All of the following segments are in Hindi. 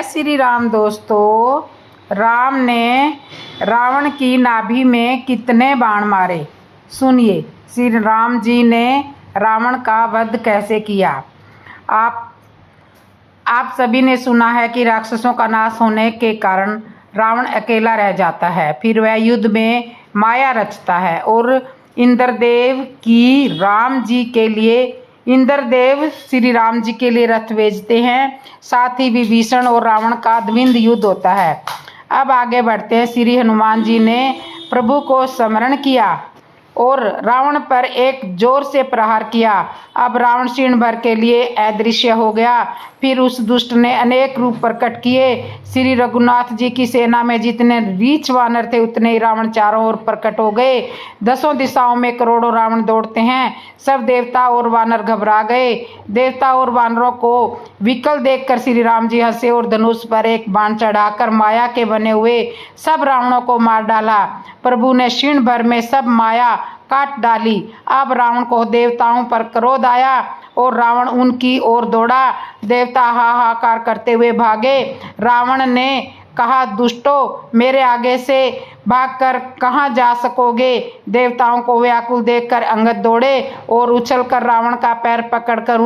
श्री राम दोस्तों, राम ने रावण की नाभि में कितने बाण मारे? सुनिए, श्री राम जी ने रावण का वध कैसे किया। आप सभी ने सुना है कि राक्षसों का नाश होने के कारण रावण अकेला रह जाता है। फिर वह युद्ध में माया रचता है और इंद्रदेव श्री राम जी के लिए रथ भेजते हैं। साथ ही विभीषण और रावण का द्वंद्व युद्ध होता है। अब आगे बढ़ते हैं। श्री हनुमान जी ने प्रभु को स्मरण किया और रावण पर एक जोर से प्रहार किया। अब रावण क्षण भर के लिए अदृश्य हो गया। फिर उस दुष्ट ने अनेक रूप प्रकट किए। श्री रघुनाथ जी की सेना में जितने रीछ वानर थे उतने ही रावण चारों ओर प्रकट हो गए। दसों दिशाओं में करोड़ों रावण दौड़ते हैं। सब देवता और वानर घबरा गए। देवता और वानरों को विकल देखकर श्री राम जी हंसे और धनुष पर एक बाण चढ़ाकर माया के बने हुए सब रावणों को मार डाला। प्रभु ने क्षण भर में सब माया काट डाली। अब रावण को देवताओं पर क्रोध आया और रावण उनकी ओर दौड़ा। देवता हाहाकार करते हुए भागे। रावण ने कहा, दुष्टों, मेरे आगे से भागकर कहाँ जा सकोगे। देवताओं को व्याकुल देखकर अंगद दौड़े और उछलकर रावण का पैर पकड़कर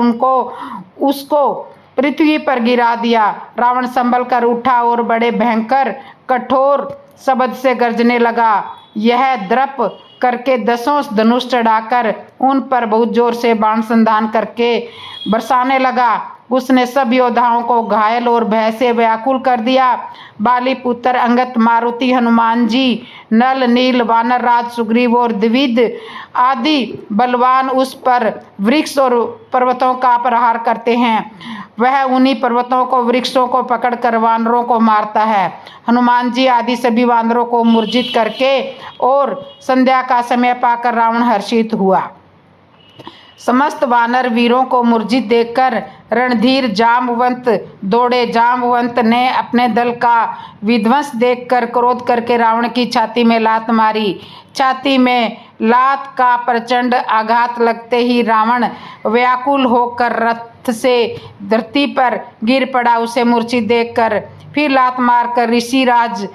उसको पृथ्वी पर गिरा दिया। रावण संभल कर उठा और बड़े भयंकर कठोर शब्द से गरजने लगा। यह द्रप करके दसों धनुष चढ़ाकर उन पर बहुत जोर से बाण संधान करके बरसाने लगा। उसने सब योद्धाओं को घायल और भय से व्याकुल कर दिया। बाली पुत्र अंगद, मारुति, हनुमान जी, नल, नील, वानर राज, सुग्रीव और द्विविद आदि बलवान उस पर वृक्ष और पर्वतों का प्रहार करते हैं। वह उन्हीं पर्वतों को, वृक्षों को पकड़कर वानरों को मारता है। हनुमान जी आदि सभी वानरों को मूर्छित करके और संध्या का समय पाकर रावण हर्षित हुआ। समस्त वानर वीरों को मूर्छित देखकर रणधीर जांबवंत दौड़े। जांबवंत ने अपने दल का विध्वंस देखकर क्रोध करके रावण की छाती में लात मारी। छाती में लात का प्रचंड आघात लगते ही रावण व्याकुल होकर रथ से धरती पर गिर पड़ा। उसे मूर्छित देखकर फिर लात मारकर ऋषिराज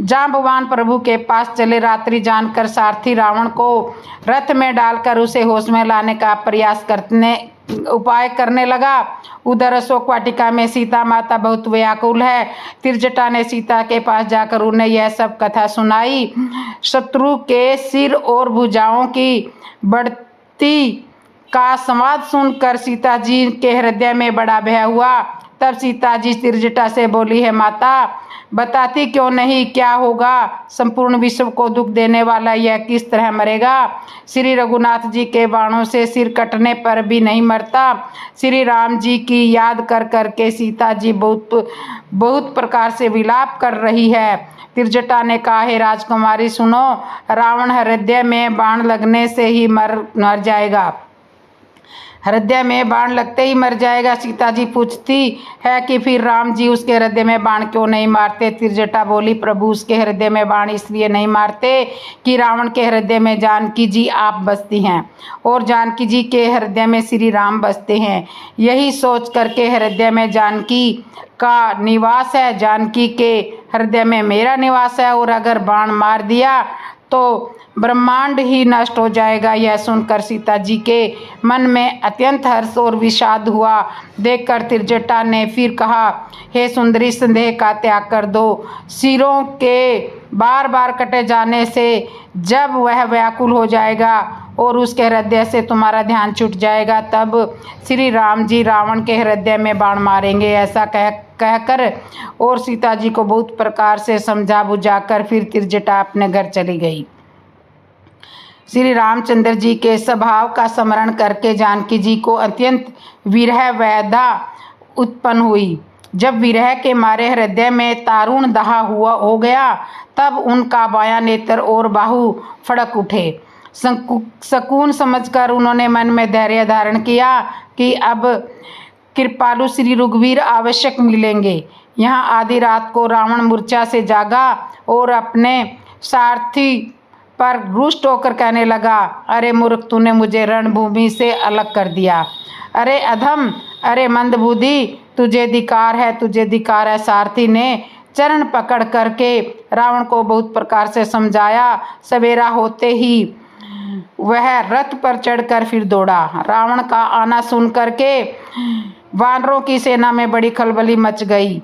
जांबवान प्रभु के पास चले। रात्रि जानकर सारथी रावण को रथ में डालकर उसे होश में लाने का उपाय करने लगा। उधर अशोक वाटिका में सीता माता बहुत व्याकुल है। त्रिजटा ने सीता के पास जाकर उन्हें यह सब कथा सुनाई। शत्रु के सिर और भुजाओं की बढ़ती का संवाद सुनकर सीता जी के हृदय में बड़ा भय हुआ। तब सीता जी त्रिजटा से बोली, है माता, बताती क्यों नहीं, क्या होगा। संपूर्ण विश्व को दुख देने वाला यह किस तरह मरेगा। श्री रघुनाथ जी के बाणों से सिर कटने पर भी नहीं मरता। श्री राम जी की याद कर करके सीता जी बहुत प्रकार से विलाप कर रही है। त्रिजटा ने कहा, हे राजकुमारी सुनो, रावण हृदय में बाण लगने से ही मर जाएगा। हृदय में बाण लगते ही मर जाएगा। सीता जी पूछती है कि फिर राम जी उसके हृदय में बाण क्यों नहीं मारते। त्रिजटा बोली, प्रभु उसके हृदय में बाण इसलिए नहीं मारते कि रावण के हृदय में जानकी जी आप बसती हैं और जानकी जी के हृदय में श्री राम बसते हैं। यही सोच करके हृदय में जानकी का निवास है, जानकी के हृदय में मेरा निवास है और अगर बाण मार दिया तो ब्रह्मांड ही नष्ट हो जाएगा। यह सुनकर सीता जी के मन में अत्यंत हर्ष और विषाद हुआ। देखकर त्रिजटा ने फिर कहा, हे सुंदरी, संदेह का त्याग कर दो। सिरों के बार बार कटे जाने से जब वह व्याकुल हो जाएगा और उसके हृदय से तुम्हारा ध्यान छूट जाएगा, तब श्री राम जी रावण के हृदय में बाण मारेंगे। ऐसा कहकर और सीता जी को बहुत प्रकार से समझा बुझाकर फिर त्रिजटा अपने घर चली गई। श्री रामचंद्र जी के स्वभाव का स्मरण करके जानकी जी को अत्यंत विरह व्यथा उत्पन्न हुई। जब विरह के मारे हृदय में तारुण दाह हो गया, तब उनका बायां नेत्र और बाहु फड़क उठे। सकून समझकर उन्होंने मन में धैर्य धारण किया कि अब कृपालु श्री रघुवीर आवश्यक मिलेंगे। यहाँ आधी रात को रावण मूर्छा से जागा और अपने सारथी पर रुष्ट होकर कहने लगा, अरे मूर्ख, तूने मुझे रणभूमि से अलग कर दिया। अरे अधम, अरे मंदबुद्धि, तुझे धिक्कार है, तुझे धिक्कार है। सारथी ने चरण पकड़ करके रावण को बहुत प्रकार से समझाया। सवेरा होते ही वह रथ पर चढ़कर फिर दौड़ा। रावण का आना सुन करके वानरों की सेना में बड़ी खलबली मच गई।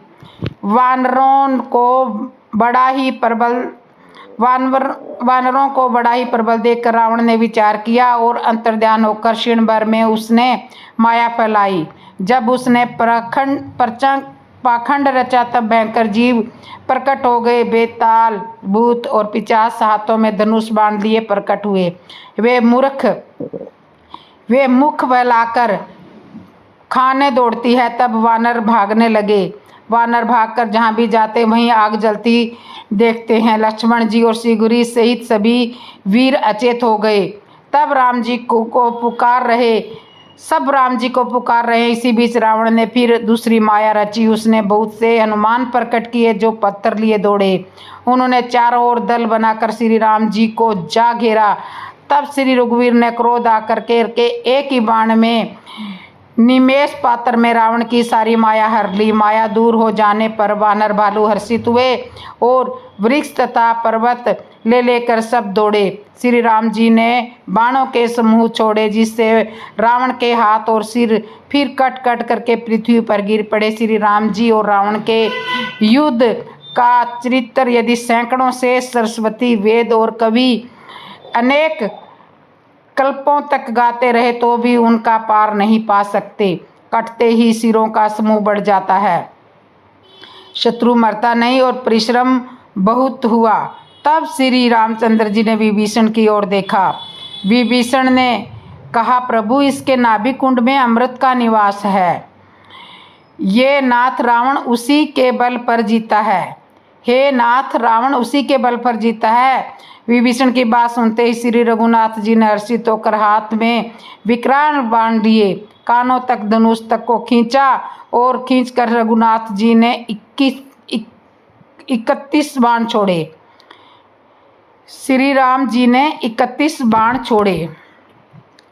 वानरों को बड़ा ही प्रबल देखकर रावण ने विचार किया और अंतर्ध्यान होकर क्षण भर में उसने माया फैलाई। जब उसने पाखंड रचा तब भयंकर जीव प्रकट हो गए। बेताल, भूत और पिशाच हाथों में धनुष बाण लिए प्रकट हुए। वे मुख फैलाकर खाने दौड़ती है। तब वानर भागने लगे। वानर भागकर जहाँ भी जाते वहीं आग जलती देखते हैं। लक्ष्मण जी और सिगुरी सहित सभी वीर अचेत हो गए। तब राम जी को पुकार रहे। इसी बीच रावण ने फिर दूसरी माया रची। उसने बहुत से हनुमान प्रकट किए जो पत्थर लिए दौड़े। उन्होंने चारों ओर दल बनाकर श्री राम जी को जा घेरा। तब श्री रघुवीर ने क्रोध आकर के एक ही बाण में निमेष पात्र में रावण की सारी माया हर ली। माया दूर हो जाने पर वानर भालू हर्षित हुए और वृक्ष तथा पर्वत लेकर सब दौड़े। श्री राम जी ने बाणों के समूह छोड़े जिससे रावण के हाथ और सिर फिर कट करके पृथ्वी पर गिर पड़े। श्री राम जी और रावण के युद्ध का चरित्र यदि सैकड़ों से सरस्वती, वेद और कवि अनेक कल्पों तक गाते रहे तो भी उनका पार नहीं पा सकते। कटते ही सिरों का समूह बढ़ जाता है, शत्रु मरता नहीं और परिश्रम बहुत हुआ। तब श्री रामचंद्र जी ने विभीषण की ओर देखा। विभीषण ने कहा, प्रभु इसके नाभि कुंड में अमृत का निवास है। ये नाथ रावण उसी के बल पर जीता है। हे नाथ, रावण उसी के बल पर जीता है। विभीषण की बात सुनते ही श्री रघुनाथ जी ने हर्षित होकर हाथ में विकराल बाण लिए, कानों तक धनुष तक को खींचा और खींचकर रघुनाथ जी ने 31 बाण छोड़े। श्री राम जी ने 31 बाण छोड़े।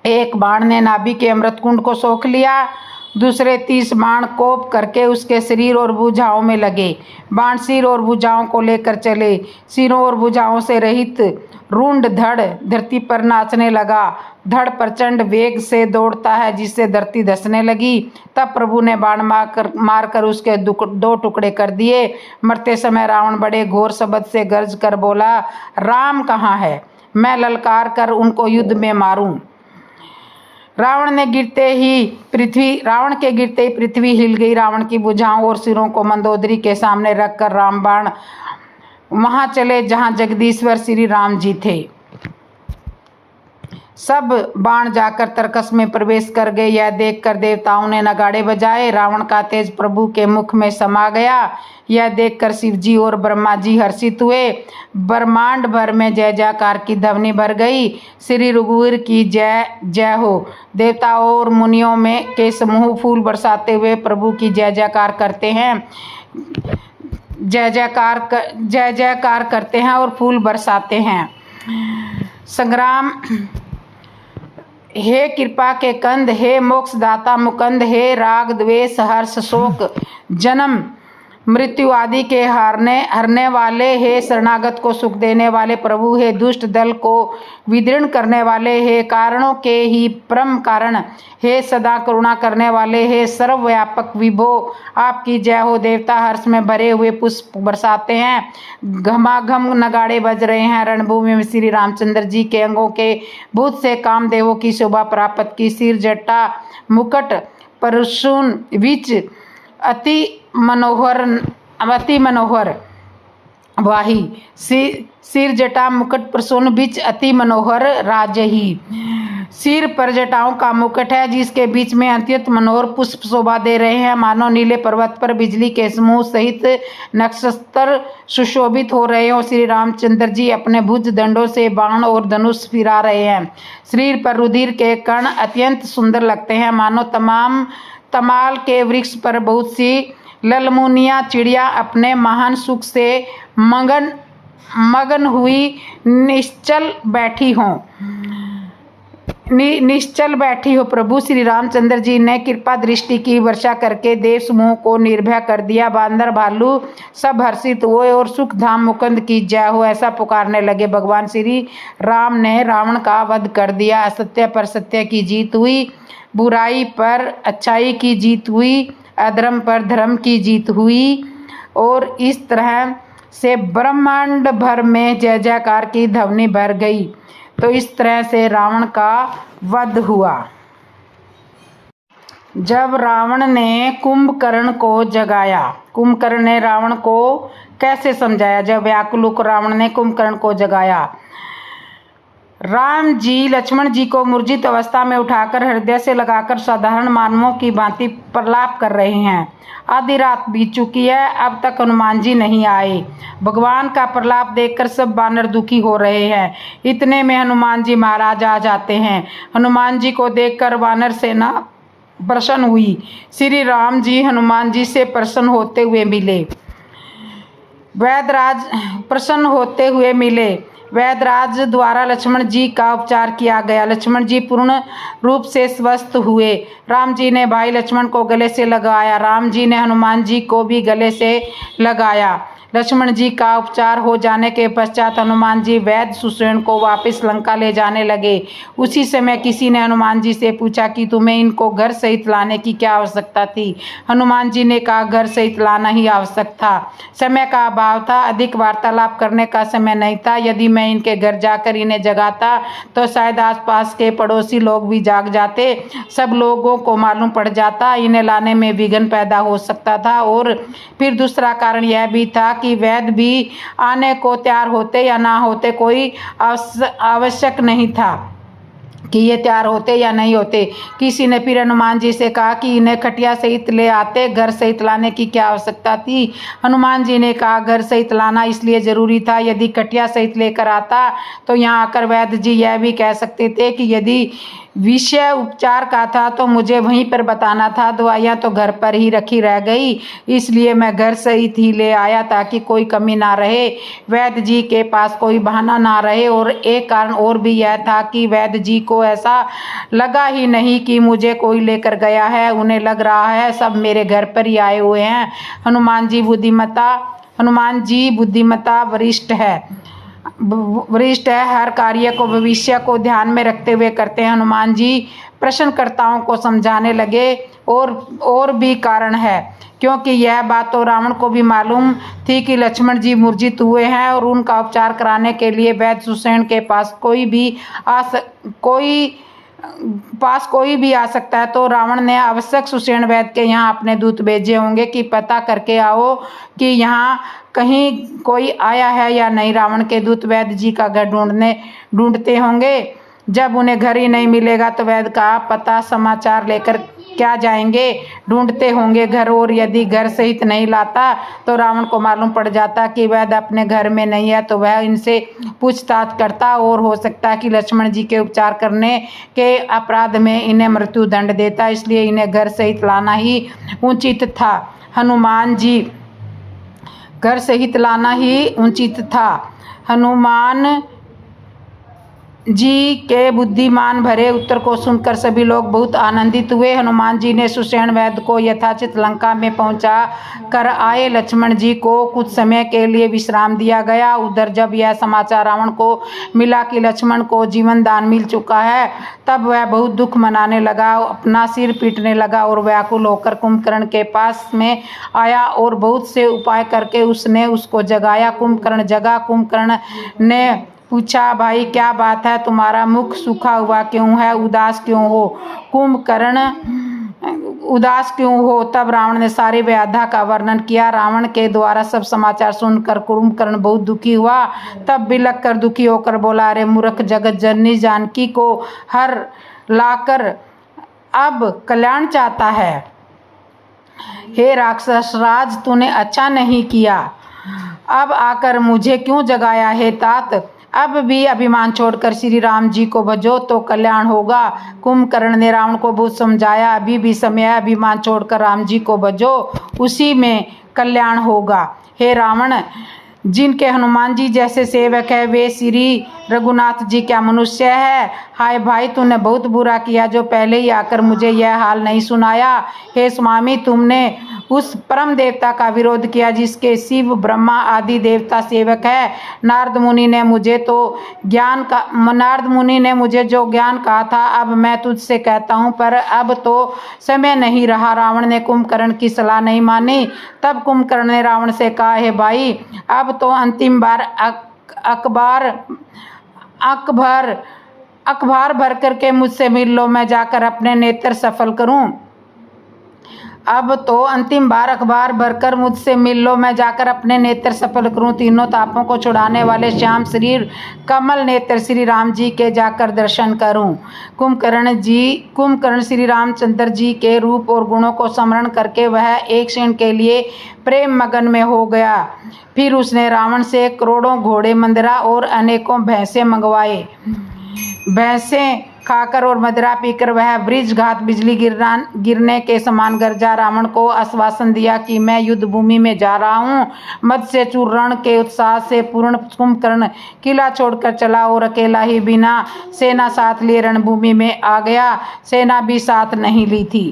एक बाण ने नाभि के अमृत कुंड को सोख लिया। दूसरे 30 बाण कोप करके उसके शरीर और भुजाओं में लगे। बाण सिर और भुजाओं को लेकर चले। सिरों और भुजाओं से रहित रुंड धड़ धरती पर नाचने लगा। धड़ प्रचंड वेग से दौड़ता है जिससे धरती धंसने लगी। तब प्रभु ने बाण मारकर उसके 2 टुकड़े कर दिए। मरते समय रावण बड़े घोर शब्द से गर्ज कर बोला, राम कहाँ है? मैं ललकार कर उनको युद्ध में मारूं। रावण के गिरते ही पृथ्वी हिल गई। रावण की भुजाओं और सिरों को मंदोदरी के सामने रखकर रामबाण वहां चले जहां जगदीश्वर श्री राम जी थे। सब बाण जाकर तरकस में प्रवेश कर गए। यह देखकर देवताओं ने नगाड़े बजाए। रावण का तेज प्रभु के मुख में समा गया। यह देखकर शिव जी और ब्रह्मा जी हर्षित हुए। ब्रह्मांड भर में जय जयकार की ध्वनि भर गई। श्री रघुवीर की जय जय हो। देवताओं और मुनियों में के समूह फूल बरसाते हुए प्रभु की जय जयकार करते हैं। जय जयकार करते हैं और फूल बरसाते हैं। संग्राम, हे कृपा के कंद, हे मोक्षदाता मुकंद, हे राग द्वेष हर्ष शोक जन्म मृत्यु आदि के हरने वाले, हे शरणागत को सुख देने वाले प्रभु, हे दुष्ट दल को विदीर्ण करने वाले, हे कारणों के ही परम कारण, हे सदा करुणा करने वाले, हे सर्वव्यापक विभो, आपकी जय हो। देवता हर्ष में भरे हुए पुष्प बरसाते हैं। घमाघम नगाड़े बज रहे हैं। रणभूमि में श्री रामचंद्र जी के अंगों के भूत से कामदेवों की शोभा प्राप्त की। सिर जटा मुकुट परशुन बीच अति मनोहर वाही। सिर जटा मुकुट प्रसून बीच अति मनोहर राजही। सिर पर जटाओं का मुकुट है जिसके बीच में अत्यंत मनोहर पुष्प शोभा दे रहे हैं। मानो नीले पर्वत पर बिजली के समूह सहित नक्षत्र सुशोभित हो रहे हो। श्री रामचंद्र जी अपने भुज दंडों से बाण और धनुष फिरा रहे हैं। शरीर पर रुधिर के कण अत्यंत सुंदर लगते हैं। मानो तमाल के वृक्ष पर बहुत सी ललमुनिया चिड़िया अपने महान सुख से मगन हुई निश्चल बैठी हों। निश्चल बैठी हो प्रभु। श्री रामचंद्र जी ने कृपा दृष्टि की वर्षा करके देव समूह को निर्भय कर दिया। बांदर भालू सब हर्षित हुए और सुख धाम मुकुंद की जय हो ऐसा पुकारने लगे। भगवान श्री राम ने रावण का वध कर दिया। असत्य पर सत्य की जीत हुई, बुराई पर अच्छाई की जीत हुई, अधर्म पर धर्म की जीत हुई और इस तरह से ब्रह्मांड भर में जय जयकार की ध्वनि भर गई। तो इस तरह से रावण का वध हुआ। जब रावण ने कुंभकर्ण को जगाया, कुंभकर्ण ने रावण को कैसे समझाया? जब व्याकुल होकर रावण ने कुंभकर्ण को जगाया। राम जी लक्ष्मण जी को मूर्छित अवस्था में उठाकर हृदय से लगाकर साधारण मानवों की भांति प्रलाप कर रहे हैं। आधी रात बीत चुकी है, अब तक हनुमान जी नहीं आए। भगवान का प्रलाप देखकर सब वानर दुखी हो रहे हैं। इतने में हनुमान जी महाराज आ जाते हैं। हनुमान जी को देखकर वानर सेना प्रसन्न हुई। श्री राम जी हनुमान जी से प्रसन्न होते हुए मिले। वैदराज द्वारा लक्ष्मण जी का उपचार किया गया। लक्ष्मण जी पूर्ण रूप से स्वस्थ हुए। राम जी ने भाई लक्ष्मण को गले से लगाया। राम जी ने हनुमान जी को भी गले से लगाया। लक्ष्मण जी का उपचार हो जाने के पश्चात हनुमान जी वैद्य सुषेण को वापस लंका ले जाने लगे। उसी समय किसी ने हनुमान जी से पूछा कि तुम्हें इनको घर सहित लाने की क्या आवश्यकता थी? हनुमान जी ने कहा, घर सहित लाना ही आवश्यक था। समय का अभाव था, अधिक वार्तालाप करने का समय नहीं था। यदि मैं इनके घर जाकर इन्हें जगाता तो शायद आसपास के पड़ोसी लोग भी जाग जाते। सब लोगों को मालूम पड़ जाता। इन्हें लाने में विघ्न पैदा हो सकता था। और फिर दूसरा कारण यह भी था कि वैद्य भी आने को तैयार होते या ना होते, कोई आवश्यक नहीं था कि ये तैयार होते या नहीं होते। किसी ने फिर हनुमान जी से कहा कि इन्हें खटिया सहित ले आते, घर सहित लाने की क्या आवश्यकता थी? हनुमान जी ने कहा, घर सहित लाना इसलिए जरूरी था, यदि खटिया सहित लेकर आता तो यहाँ आकर वैद्य जी यह भी कह सकते थे कि यदि विषय उपचार का था तो मुझे वहीं पर बताना था। दवाइयाँ तो घर पर ही रखी रह गई, इसलिए मैं घर सहित ही ले आया ताकि कोई कमी ना रहे, वैद्य जी के पास कोई बहाना ना रहे। और एक कारण और भी यह था कि वैद्य जी को ऐसा लगा ही नहीं कि मुझे कोई लेकर गया है। उन्हें लग रहा है सब मेरे घर पर ही आए हुए हैं। हनुमान जी बुद्धिमता वरिष्ठ है, हर कार्य को भविष्य को ध्यान में रखते हुए करते हैं। हनुमान जी प्रश्नकर्ताओं को समझाने लगे और भी कारण है, क्योंकि यह बात तो रावण को भी मालूम थी कि लक्ष्मण जी मूर्छित हुए हैं और उनका उपचार कराने के लिए वैद्य सुषेण के पास कोई भी आ सकता है। तो रावण ने आवश्यक सुषेण वैद्य के यहाँ अपने दूत भेजे होंगे कि पता करके आओ कि यहाँ कहीं कोई आया है या नहीं। रावण के दूत वैद्य जी का घर ढूंढते होंगे। जब उन्हें घर ही नहीं मिलेगा तो वैद्य का पता समाचार लेकर क्या जाएंगे? ढूंढते होंगे घर। और यदि घर सहित नहीं लाता तो रावण को मालूम पड़ जाता कि वैद्य अपने घर में नहीं है, तो वह इनसे पूछताछ करता और हो सकता है कि लक्ष्मण जी के उपचार करने के अपराध में इन्हें मृत्यु दंड देता। इसलिए इन्हें घर सहित लाना ही उचित था। हनुमान जी घर सहित लाना ही उचित था। हनुमान जी के बुद्धिमान भरे उत्तर को सुनकर सभी लोग बहुत आनंदित हुए। हनुमान जी ने सुषेण वैद्य को यथाचित लंका में पहुंचा कर आए। लक्ष्मण जी को कुछ समय के लिए विश्राम दिया गया। उधर जब यह समाचार रावण को मिला कि लक्ष्मण को जीवन दान मिल चुका है, तब वह बहुत दुख मनाने लगा, अपना सिर पीटने लगा और व्याकुल होकर कुंभकर्ण के पास में आया और बहुत से उपाय करके उसने उसको जगाया। कुंभकर्ण जगा। कुंभकर्ण ने पूछा, भाई क्या बात है, तुम्हारा मुख सूखा हुआ क्यों है, उदास क्यों हो? कुंभकर्ण उदास क्यों हो? तब रावण ने सारी व्याधा का वर्णन किया। रावण के द्वारा सब समाचार सुनकर कुंभकर्ण बहुत दुखी हुआ। तब बिलख कर दुखी होकर बोला, अरे मूर्ख, जगत जननी जानकी को हर लाकर अब कल्याण चाहता है। हे राक्षस राज, तूने अच्छा नहीं किया, अब आकर मुझे क्यों जगाया? हे तात, अब भी अभिमान छोड़कर श्री राम जी को भजो तो कल्याण होगा। कुंभकर्ण ने रावण को बहुत समझाया, अभी भी समय है, अभिमान छोड़कर राम जी को भजो, उसी में कल्याण होगा। हे रावण, जिनके हनुमान जी जैसे सेवक है वे श्री रघुनाथ जी क्या मनुष्य है? हाय भाई, तूने बहुत बुरा किया जो पहले ही आकर मुझे यह हाल नहीं सुनाया। हे स्वामी, तुमने उस परम देवता का विरोध किया जिसके शिव ब्रह्मा आदि देवता सेवक है। नारद मुनि ने मुझे जो ज्ञान कहा था अब मैं तुझसे कहता हूँ, पर अब तो समय नहीं रहा। रावण ने कुंभकर्ण की सलाह नहीं मानी। तब कुंभकर्ण ने रावण से कहा, हे भाई, अब तो अंतिम बार अखबार भर करके मुझसे मिल लो, मैं जाकर अपने नेत्र सफल करूं। अब तो अंतिम बार अखबार भरकर मुझसे मिल लो, मैं जाकर अपने नेत्र सफल करूं। तीनों तापों को छुड़ाने वाले श्याम शरीर कमल नेत्र श्री राम जी के जाकर दर्शन करूं। कुंभकर्ण श्री रामचंद्र जी के रूप और गुणों को स्मरण करके वह एक क्षण के लिए प्रेम मगन में हो गया। फिर उसने रावण से करोड़ों घोड़े, मंदरा और अनेकों भैंसे मंगवाए। भैंसें खाकर और मदिरा पीकर वह वज्रघात बिजली गिरने के समान गरजा। रावण को आश्वासन दिया कि मैं युद्ध भूमि में जा रहा हूँ। मत्स्यचूर रण के उत्साह से पूर्ण कुंभकर्ण किला छोड़कर चला और अकेला ही बिना सेना साथ लिए रणभूमि में आ गया। सेना भी साथ नहीं ली थी।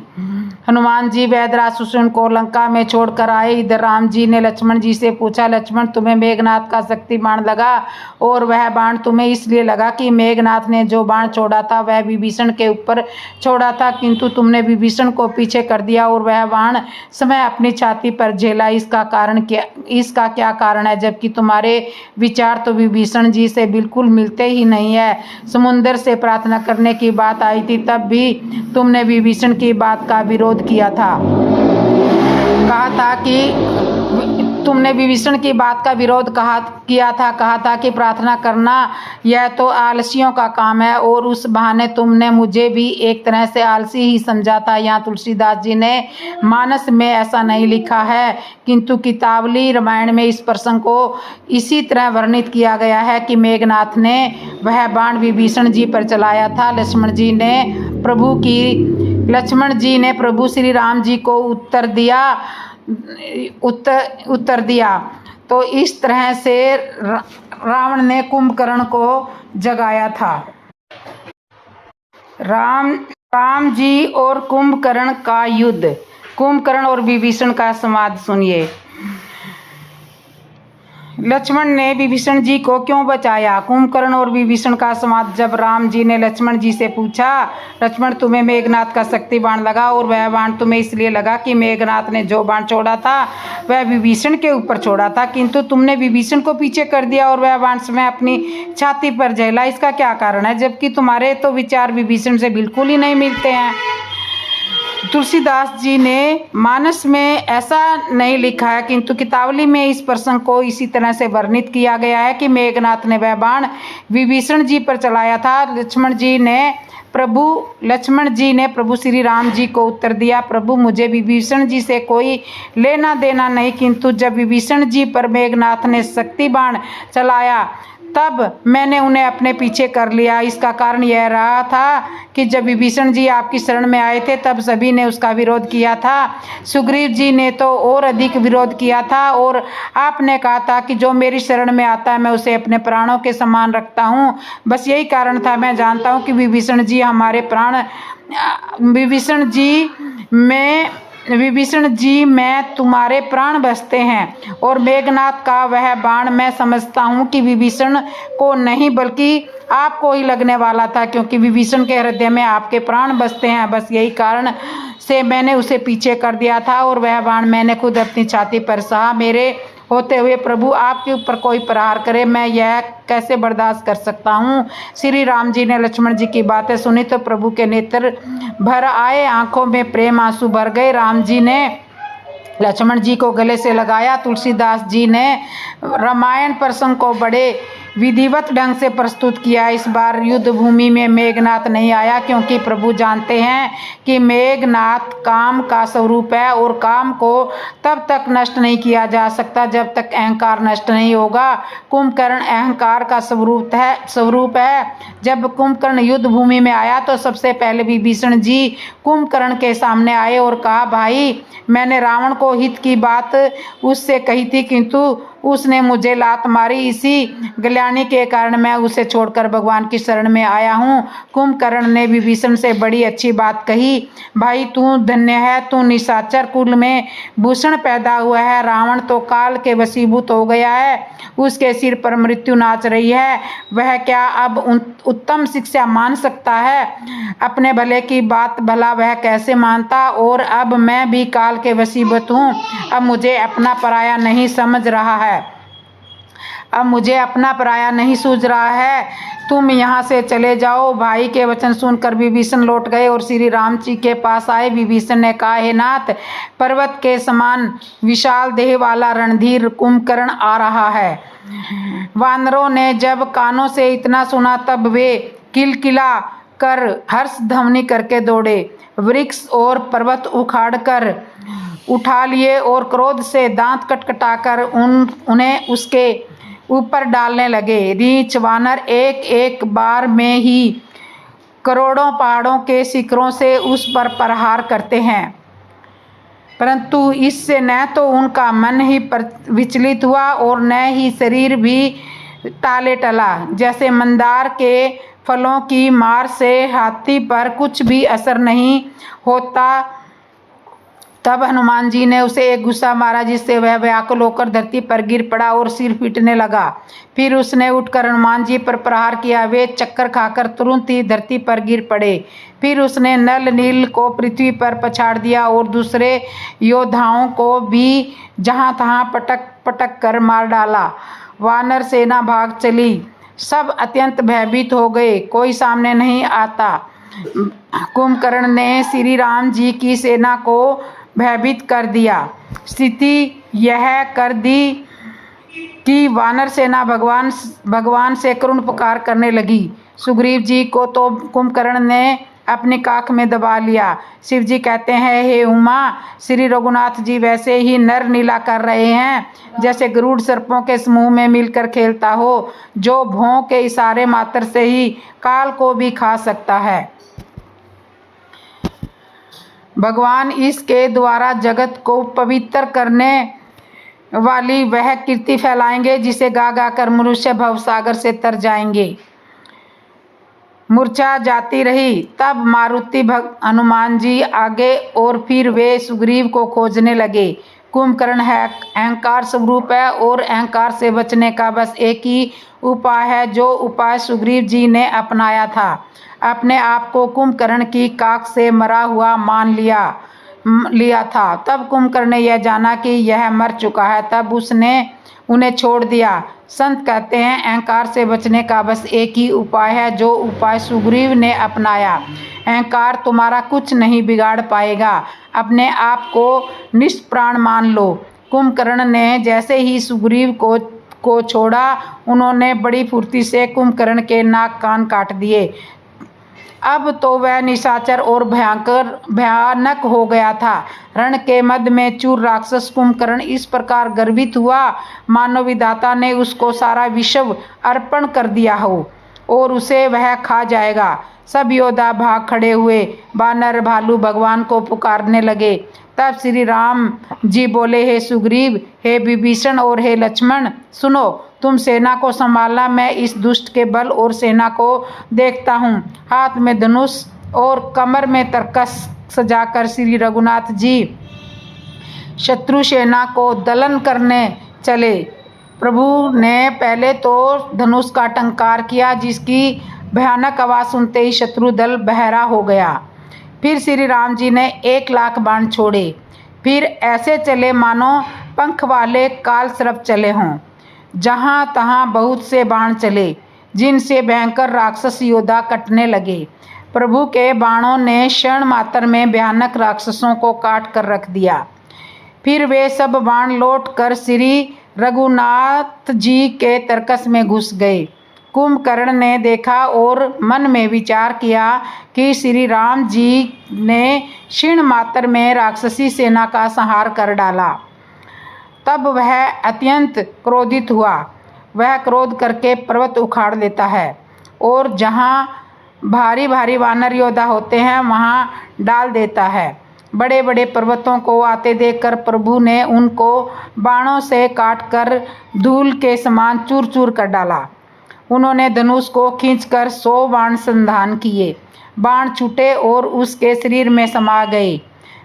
हनुमान जी वैदरासुर को लंका में छोड़कर आए। इधर राम जी ने लक्ष्मण जी से पूछा, लक्ष्मण, तुम्हें मेघनाथ का शक्ति बाण लगा और वह बाण तुम्हें इसलिए लगा कि मेघनाथ ने जो बाण छोड़ा था वह विभीषण के ऊपर छोड़ा था, किंतु तुमने विभीषण को पीछे कर दिया और वह बाण समय अपनी छाती पर झेला। इसका क्या कारण है? जबकि तुम्हारे विचार तो विभीषण जी से बिल्कुल मिलते ही नहीं है। समुद्र से प्रार्थना करने की बात आई थी, तब भी तुमने विभीषण की बात का विरोध किया था। तुमने विभीषण की बात का विरोध कहा था कि प्रार्थना करना यह तो आलसियों का काम है, और उस बहाने तुमने मुझे भी एक तरह से आलसी ही समझा था। यहाँ तुलसीदास जी ने मानस में ऐसा नहीं लिखा है, किंतु कितावली रामायण में इस प्रसंग को इसी तरह वर्णित किया गया है कि मेघनाथ ने वह बाण विभीषण जी पर चलाया था। लक्ष्मण जी ने प्रभु श्री राम जी को उत्तर दिया। तो इस तरह से रावण ने कुंभकर्ण को जगाया था। राम जी और कुंभकर्ण का युद्ध। कुंभकर्ण और विभीषण का संवाद सुनिए। लक्ष्मण ने विभीषण जी को क्यों बचाया? कुंभकर्ण और विभीषण का संवाद। जब राम जी ने लक्ष्मण जी से पूछा, लक्ष्मण, तुम्हें मेघनाथ का शक्ति बाण लगा और वह बाण तुम्हें इसलिए लगा कि मेघनाथ ने जो बाण छोड़ा था वह विभीषण के ऊपर छोड़ा था, किंतु तुमने विभीषण को पीछे कर दिया और वह बाण समय अपनी छाती पर झेला। इसका क्या कारण है? जबकि तुम्हारे तो विचार विभीषण से बिल्कुल ही नहीं मिलते हैं। तुलसीदास जी ने मानस में ऐसा नहीं लिखा है, किंतु कितावली में इस प्रसंग को इसी तरह से वर्णित किया गया है कि मेघनाथ ने वह बाण विभीषण जी पर चलाया था। लक्ष्मण जी ने प्रभु श्री राम जी को उत्तर दिया, प्रभु, मुझे विभीषण जी से कोई लेना देना नहीं, किंतु जब विभीषण जी पर मेघनाथ ने शक्ति बाण चलाया तब मैंने उन्हें अपने पीछे कर लिया। इसका कारण यह रहा था कि जब विभीषण जी आपकी शरण में आए थे तब सभी ने उसका विरोध किया था। सुग्रीव जी ने तो और अधिक विरोध किया था और आपने कहा था कि जो मेरी शरण में आता है मैं उसे अपने प्राणों के समान रखता हूँ। बस यही कारण था। मैं जानता हूँ कि विभीषण जी में तुम्हारे प्राण बसते हैं, और मेघनाथ का वह बाण मैं समझता हूँ कि विभीषण को नहीं बल्कि आपको ही लगने वाला था, क्योंकि विभीषण के हृदय में आपके प्राण बसते हैं। बस यही कारण से मैंने उसे पीछे कर दिया था और वह बाण मैंने खुद अपनी छाती पर सहा। मेरे होते हुए प्रभु आपके ऊपर कोई प्रहार करे, मैं यह कैसे बर्दाश्त कर सकता हूँ? श्री राम जी ने लक्ष्मण जी की बातें सुनी तो प्रभु के नेत्र भर आए, आंखों में प्रेम आंसू भर गए। राम जी ने लक्ष्मण जी को गले से लगाया। तुलसीदास जी ने रामायण प्रसंग को बड़े विधिवत ढंग से प्रस्तुत किया। इस बार युद्ध भूमि में मेघनाथ नहीं आया, क्योंकि प्रभु जानते हैं कि मेघनाथ काम का स्वरूप है और काम को तब तक नष्ट नहीं किया जा सकता जब तक अहंकार नष्ट नहीं होगा। कुंभकर्ण अहंकार का स्वरूप है। जब कुंभकर्ण युद्ध भूमि में आया तो सबसे पहले विभीषण जी कुंभकर्ण के सामने आए और कहा, भाई, मैंने रावण को हित की बात उससे कही थी, किंतु उसने मुझे लात मारी, इसी गल्याणी के कारण मैं उसे छोड़कर भगवान की शरण में आया हूँ। कुंभकर्ण ने विभीषण से बड़ी अच्छी बात कही। भाई तू धन्य है, तू निशाचर कुल में भूषण पैदा हुआ है। रावण तो काल के वशीभूत हो गया है, उसके सिर पर मृत्यु नाच रही है। वह क्या अब उत्तम शिक्षा मान सकता है? अपने भले की बात भला वह कैसे मानता? और अब मैं भी काल के वशीभूत हूँ। अब मुझे अपना पराया नहीं समझ रहा है, अब मुझे अपना पराया नहीं सूझ रहा है। तुम यहाँ से चले जाओ। भाई के वचन सुनकर विभीषण लौट गए और श्री राम जी के पास आए। विभीषण ने कहा, हे नाथ, पर्वत के समान विशाल देह वाला रणधीर कुंभकर्ण आ रहा है। वानरों ने जब कानों से इतना सुना तब वे किलकिला कर हर्ष ध्वनि करके दौड़े, वृक्ष और पर्वत उखाड़ कर उठा लिए और क्रोध से दांत कटकटाकर उन्हें उसके ऊपर डालने लगे। रीछ वानर एक एक बार में ही करोड़ों पहाड़ों के शिखरों से उस पर प्रहार करते हैं, परंतु इससे न तो उनका मन ही विचलित हुआ और न ही शरीर भी टाले टला। जैसे मंदार के फलों की मार से हाथी पर कुछ भी असर नहीं होता, तब हनुमान जी ने उसे एक गुस्सा मारा जिससे वह व्याकुल होकर धरती पर गिर पड़ा और सिर पीटने लगा। फिर उसने उठकर हनुमान जी पर प्रहार किया। वे चक्कर खाकर तुरंत ही धरती पर गिर पड़े। फिर उसने नल नील को पृथ्वी पर पछाड़ दिया और दूसरे योद्धाओं को भी जहां तहां पटक पटक कर मार डाला। वानर सेना भाग चली। सब अत्यंत भयभीत हो गए, कोई सामने नहीं आता। कुंभकर्ण ने श्री राम जी की सेना को भयभीत कर दिया। स्थिति यह कर दी कि वानर सेना भगवान से करुण पुकार करने लगी। सुग्रीव जी को तो कुंभकर्ण ने अपनी काख में दबा लिया। शिव जी कहते हैं, हे उमा, श्री रघुनाथ जी वैसे ही नर नीला कर रहे हैं जैसे गरुड़ सर्पों के समूह में मिलकर खेलता हो, जो भौं के इशारे मात्र से ही काल को भी खा सकता है। भगवान इसके द्वारा जगत को पवित्र करने वाली वह कीर्ति फैलाएंगे जिसे गा गा कर मनुष्य भवसागर से तर जाएंगे। मूर्छा जाती रही। तब मारुति हनुमान जी आगे और फिर वे सुग्रीव को खोजने लगे। कुंभकर्ण है अहंकार स्वरूप है और अहंकार से बचने का बस एक ही उपाय है, जो उपाय सुग्रीव जी ने अपनाया था। अपने आप को कुंभकर्ण की काख से मरा हुआ मान लिया था। तब कुंभकर्ण ने यह जाना कि यह मर चुका है, तब उसने उन्हें छोड़ दिया। संत कहते हैं, अहंकार से बचने का बस एक ही उपाय है, जो उपाय सुग्रीव ने अपनाया। अहंकार तुम्हारा कुछ नहीं बिगाड़ पाएगा, अपने आप को निष्प्राण मान लो। कुंभकर्ण ने जैसे ही सुग्रीव को छोड़ा, उन्होंने बड़ी फुर्ती से कुंभकर्ण के नाक कान काट दिए। अब तो वह निशाचर और भयानक हो गया था। रण के मध्य में चूर राक्षस कुंभकर्ण इस प्रकार गर्वित हुआ मानो विधाता ने उसको सारा विश्व अर्पण कर दिया हो और उसे वह खा जाएगा। सब योद्धा भाग खड़े हुए। बानर भालू भगवान को पुकारने लगे। तब श्री राम जी बोले, हे सुग्रीव, हे विभीषण और हे लक्ष्मण, सुनो, तुम सेना को संभालना, मैं इस दुष्ट के बल और सेना को देखता हूँ। हाथ में धनुष और कमर में तरकस सजाकर श्री रघुनाथ जी शत्रु सेना को दलन करने चले। प्रभु ने पहले तो धनुष का टंकार किया, जिसकी भयानक आवाज सुनते ही शत्रु दल बहरा हो गया। फिर श्री राम जी ने 1,00,000 बाण छोड़े। फिर ऐसे चले मानो पंख वाले काल सर्प चले हों। जहाँ तहाँ बहुत से बाण चले, जिनसे भयंकर राक्षस योद्धा कटने लगे। प्रभु के बाणों ने क्षण मात्र में भयानक राक्षसों को काट कर रख दिया। फिर वे सब बाण लौट कर श्री रघुनाथ जी के तरकस में घुस गए। कुंभकर्ण ने देखा और मन में विचार किया कि श्री राम जी ने क्षण मात्र में राक्षसी सेना का संहार कर डाला। तब वह अत्यंत क्रोधित हुआ। वह क्रोध करके पर्वत उखाड़ देता है और जहाँ भारी भारी वानर योद्धा होते हैं वहाँ डाल देता है। बड़े बड़े पर्वतों को आते देखकर प्रभु ने उनको बाणों से काटकर धूल के समान चूर चूर कर डाला। उन्होंने धनुष को खींचकर 100 बाण संधान किए। बाण छूटे और उसके शरीर में समा गए।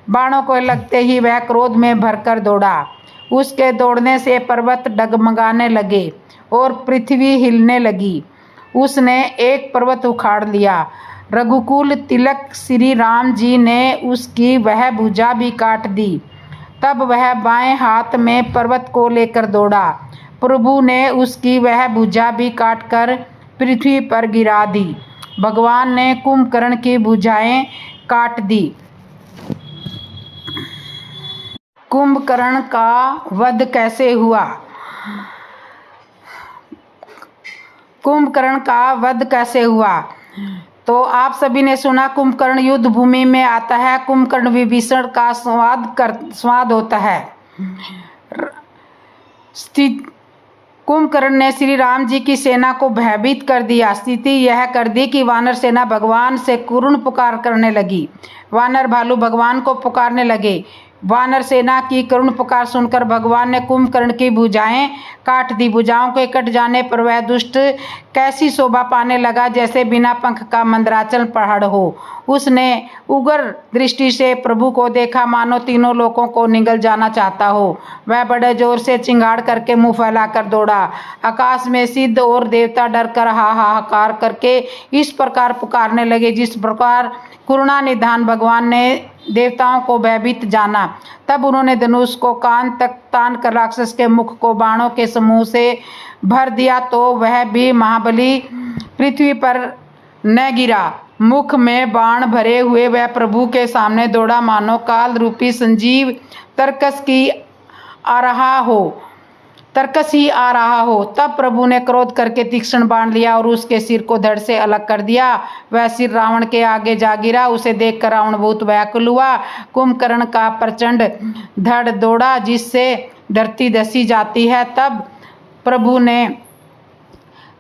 बाणों को लगते ही वह क्रोध में भरकर दौड़ा। उसके दौड़ने से पर्वत डगमगाने लगे और पृथ्वी हिलने लगी। उसने एक पर्वत उखाड़ लिया। रघुकुल तिलक श्री राम जी ने उसकी वह भुजा भी काट दी। तब वह बाएं हाथ में पर्वत को लेकर दौड़ा। प्रभु ने उसकी वह भुजा भी काटकर पृथ्वी पर गिरा दी। भगवान ने कुंभकर्ण की भुजाएं काट दी। कुंभकर्ण का वध कैसे हुआ? कुंभकर्ण का वध कैसे हुआ? तो आप सभी ने सुना, कुंभकर्ण युद्ध भूमि में आता है। कुंभकर्ण विभीषण का स्वाद होता है। कुंभकर्ण ने श्री राम जी की सेना को भयभीत कर दिया। स्थिति यह कर दी कि वानर सेना भगवान से करुण पुकार करने लगी। वानर भालू भगवान को पुकारने लगे। वानर सेना की करुण पुकार सुनकर भगवान ने कुंभकर्ण की भुजाएं काट दी। भुजाओं के कट जाने पर वह दुष्ट कैसी शोभा पाने लगा, जैसे बिना पंख का मंदराचल पहाड़ हो। उसने उग्र दृष्टि से प्रभु को देखा, मानो तीनों लोकों को निगल जाना चाहता हो। वह बड़े जोर से चिंगाड़ करके मुंह फैलाकर दौड़ा। आकाश में सिद्ध और देवता डर कर हाहाकार करके इस प्रकार पुकारने लगे, जिस प्रकार करुणा निधान भगवान ने देवताओं को भयभीत जाना। तब उन्होंने धनुष को कान तक तान कर राक्षस के मुख को बाणों के समूह से भर दिया, तो वह भी महाबली पृथ्वी पर न गिरा। मुख में बाण भरे हुए वह प्रभु के सामने दौड़ा, मानो काल रूपी संजीव तरकस ही आ रहा हो। तब प्रभु ने क्रोध करके तीक्ष्ण बाण लिया और उसके सिर को धड़ से अलग कर दिया। वह सिर रावण के आगे जा गिरा। उसे देखकर रावण बहुत व्याकुल हुआ। कुंभकर्ण का प्रचंड धड़ दौड़ा, जिससे धरती धसी जाती है। तब प्रभु ने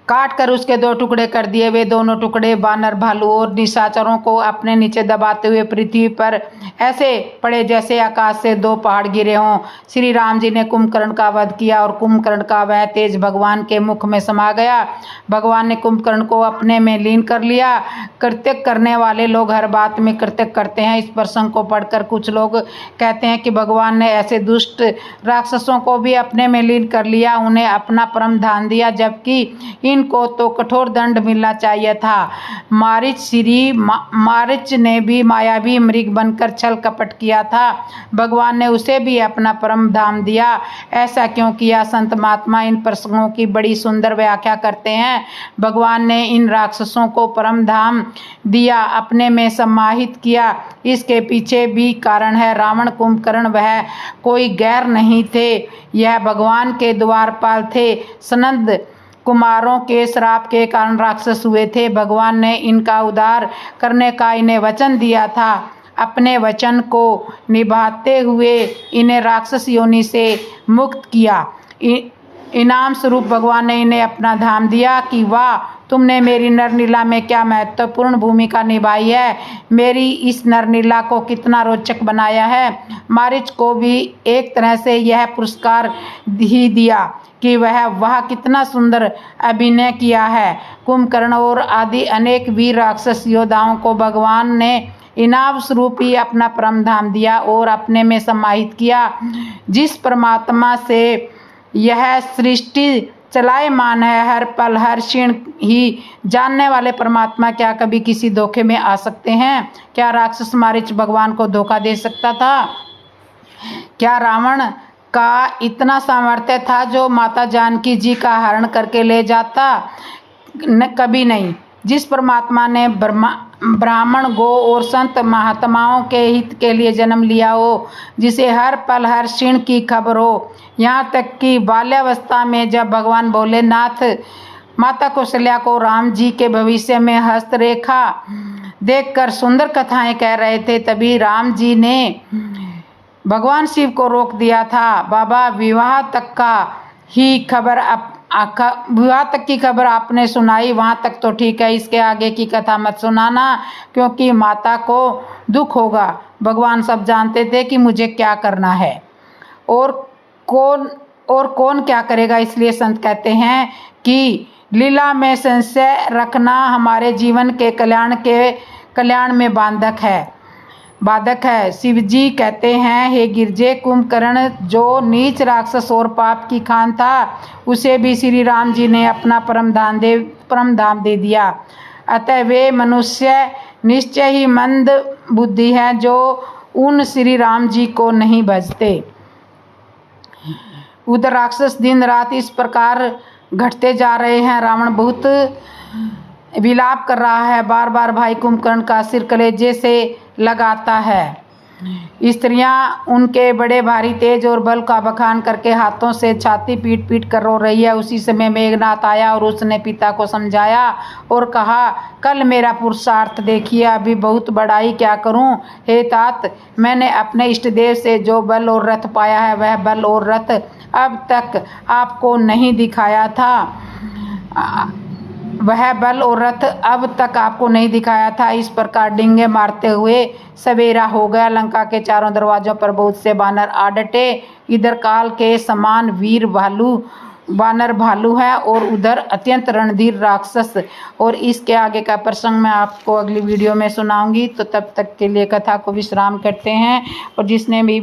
काट कर उसके 2 टुकड़े कर दिए। वे दोनों टुकड़े वानर भालू और निशाचरों को अपने नीचे दबाते हुए पृथ्वी पर ऐसे पड़े जैसे आकाश से 2 पहाड़ गिरे हों। श्री राम जी ने कुंभकर्ण का वध किया और कुंभकर्ण का वह तेज भगवान के मुख में समा गया। भगवान ने कुंभकर्ण को अपने में लीन कर लिया। कृत्य करने वाले लोग हर बात में कृत्य करते हैं। इस प्रसंग को पढ़कर कुछ लोग कहते हैं कि भगवान ने ऐसे दुष्ट राक्षसों को भी अपने में लीन कर लिया, उन्हें अपना परम धाम दिया, जबकि इनको तो कठोर दंड मिलना चाहिए था। मारीच ने भी मायावी मृग बनकर छल कपट किया था, भगवान ने उसे भी अपना परम धाम दिया। ऐसा क्यों किया? संत महात्मा इन प्रसंगों की बड़ी सुंदर व्याख्या करते हैं। भगवान ने इन राक्षसों को परम धाम दिया, अपने में समाहित किया। इसके पीछे भी कारण है। रावण कुंभकर्ण वह कोई गैर नहीं थे, यह भगवान के द्वारपाल थे। सनंद कुमारों के श्राप के कारण राक्षस हुए थे। भगवान ने इनका उद्धार करने का इन्हें वचन दिया था। अपने वचन को निभाते हुए इन्हें राक्षस योनि से मुक्त किया। इनाम स्वरूप भगवान ने इन्हें अपना धाम दिया कि वाह, तुमने मेरी नरनीला में क्या महत्वपूर्ण भूमिका निभाई है, मेरी इस नरनीला को कितना रोचक बनाया है। मारीच को भी एक तरह से यह पुरस्कार ही दिया कि वह कितना सुंदर अभिनय किया है। कुंभकर्ण और आदि अनेक वीर राक्षस योद्धाओं को भगवान ने इनाम स्वरूप ही अपना परम धाम दिया और अपने में समाहित किया। जिस परमात्मा से यह सृष्टि चलायमान है, हर पल हर क्षण ही जानने वाले परमात्मा क्या कभी किसी धोखे में आ सकते हैं? क्या राक्षस मारीच भगवान को धोखा दे सकता था? क्या रावण का इतना सामर्थ्य था जो माता जानकी जी का हरण करके ले जाता? कभी नहीं। जिस परमात्मा ने ब्राह्मण, गो और संत महात्माओं के हित के लिए जन्म लिया हो, जिसे हर पल हर क्षण की खबर हो, यहाँ तक कि बाल्यावस्था में जब भगवान भोलेनाथ माता कौशल्या को राम जी के भविष्य में हस्तरेखा देखकर सुंदर कथाएं कह रहे थे, तभी राम जी ने भगवान शिव को रोक दिया था। बाबा, विवाह तक का ही खबर विवाह तक की खबर आपने सुनाई, वहाँ तक तो ठीक है, इसके आगे की कथा मत सुनाना क्योंकि माता को दुख होगा। भगवान सब जानते थे कि मुझे क्या करना है और कौन क्या करेगा, इसलिए संत कहते हैं कि लीला में संशय रखना हमारे जीवन के कल्याण में बाधक है। शिव जी कहते हैं, हे गिरजे कुंभकर्ण, जो नीच राक्षस और पाप की खान था उसे भी श्री राम जी ने अपना परम धाम दे दिया। अतः वे मनुष्य निश्चय ही मंद बुद्धि हैं जो उन श्री राम जी को नहीं भजते। उधर राक्षस दिन रात इस प्रकार घटते जा रहे हैं। रावण बहुत विलाप कर रहा है, बार बार भाई कुंभकर्ण का सिर कलेजे से लगाता है। स्त्रियां उनके बड़े भारी तेज और बल का बखान करके हाथों से छाती पीट पीट कर रो रही है। उसी समय मेघनाथ आया और उसने पिता को समझाया और कहा, कल मेरा पुरुषार्थ देखिए, अभी बहुत बड़ाई क्या करूं। हे तात, मैंने अपने इष्ट देव से जो बल और रथ पाया है वह बल और रथ अब तक आपको नहीं दिखाया था। इस प्रकार डींगे मारते हुए सवेरा हो गया। लंका के चारों दरवाजों पर बहुत से बानर आ डटे। इधर काल के समान वीर बानर भालू है और उधर अत्यंत रणधीर राक्षस। और इसके आगे का प्रसंग मैं आपको अगली वीडियो में सुनाऊंगी। तो तब तक के लिए कथा को विश्राम करते हैं। और जिसने भी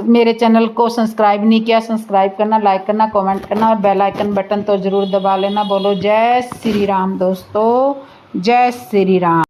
मेरे चैनल को सब्सक्राइब नहीं किया, सब्सक्राइब करना, लाइक करना, कमेंट करना और बेल आइकन बटन तो ज़रूर दबा लेना। बोलो जय श्री राम दोस्तों, जय श्री राम।